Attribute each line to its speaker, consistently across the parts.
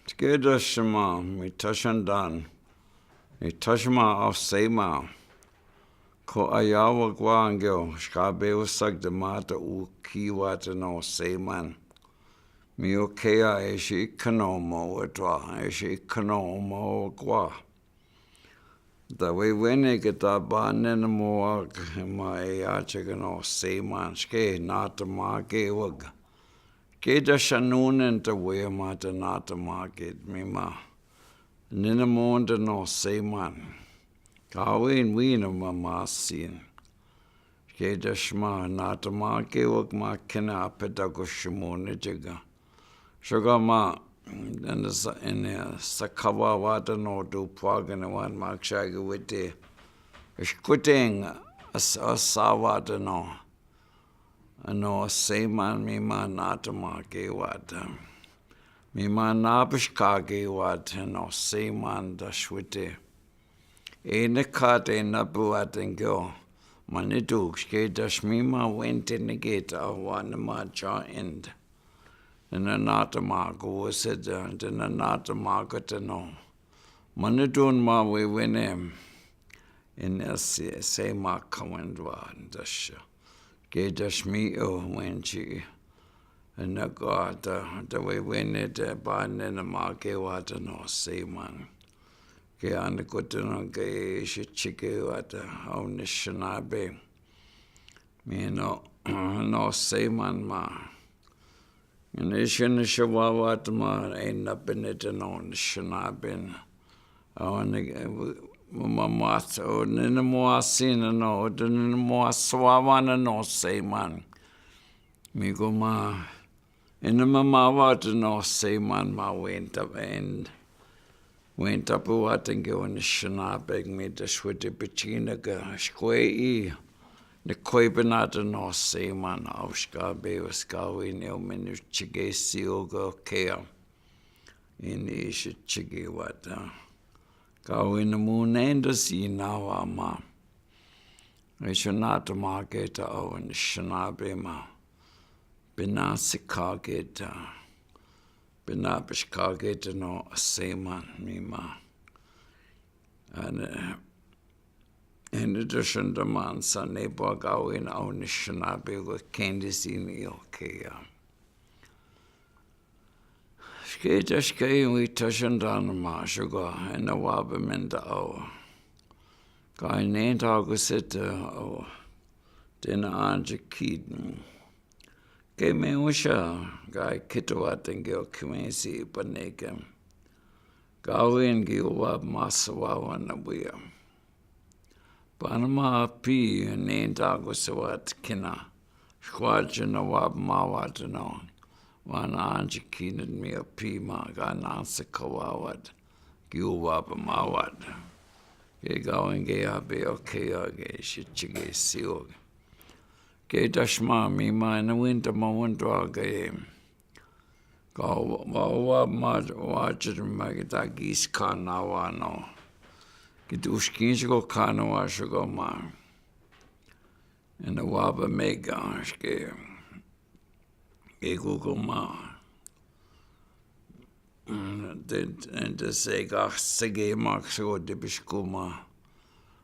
Speaker 1: Together Shema, mi tashandan, mi tashma of Sema, ko ayawa guangyo, shkabe usag de mata u kiwata no Seman. Mi okea eshi kanomo etwa, eshi kanomo gua. Da we wene geta ba nenamo ma e achegano Seman, shke nata ma ge wag. Geda shanunen te we mata nata ma get mi ma. Ninamonda no Seman. Kawin wina ma masin. Geda shma nata ma ge wag ma kena pedago shimone jega. Sugar ma in the Sakawa water no do pwagan one mark shaggy with the squitting a sawata no. No Seman mi ma nata ma ge water. Mi ma nabishkage wat no Seman da shwite. E ne kate na buat and go. Maniduk ske dash mi ma went in the gate of one ma jaw end. And a nata ma go said and a nata ma got to know. Manidun ma we win him. In a say ma kawandwa and dash. Ge dash me o when she. And the God, the way when it ban in the market water no Seman. Ge on the good no gay chickie water, Anishinaabe. Me no Seman ma. Anishinaabe water ma ain't up in it and Anishinaabe. On the Mamas or Ninamoa sin no, the Ninamoa Swawana no Seman. Me go ma. In the mama water no Seman ma went up and went up what and go in the Anishinaabe me the sweaty between ga square the Koibanata no Seman Auskabe was going no minute chige siogo care in the chige water. Go in the moon and the sea now ma. I should not market over in the Anishinaabe ma. Binasikageta. Binabishkageta no Seman mima. And in addition to man son neighbor go in Anishinaabe with candies in the okay. Skate we tushin down ma sugar and a wabamenda o. Guy named August o. Then Aanjikiing. Ke me usha gai kitawat and gil kumesi panekam. Gawin gilwab masawa wanabuya. Panama pi nendagusawat kina. Squadron wab mawatano. Wan Aanjikiing and me a pi ma ganansa kawawat. Gilwab mawat. Ge gawin ge abe okay ge shichige siog. Ke dashma mi ma in the winter ma wundwa ge go wa ma watcher ma gita gis kana wa no gidushkin go kana wa shugo ma in the waba mega ke go ma and the sega sege ma so de biskuma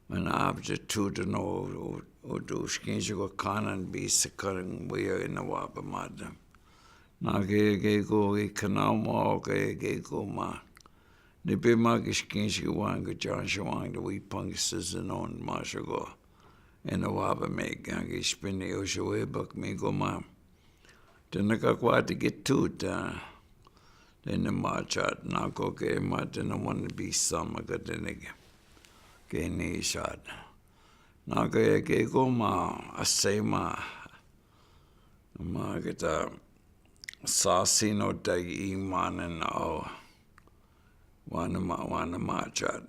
Speaker 1: an aptitude no o do skinjo kanan be sakaring we in the waba mad. Na ge go e kanamo ge go ma. Ne be mag skinjo wang John Shwang the we punks and on mashago. In the waba make ge spinny o showe bak me go ma. Then I got to get to it. Then the march out na go ge ma then want to be some I got the nigga. Ge ni shot. Na ge go ma a say ma geta saucy no dag iman and oh wana ma chat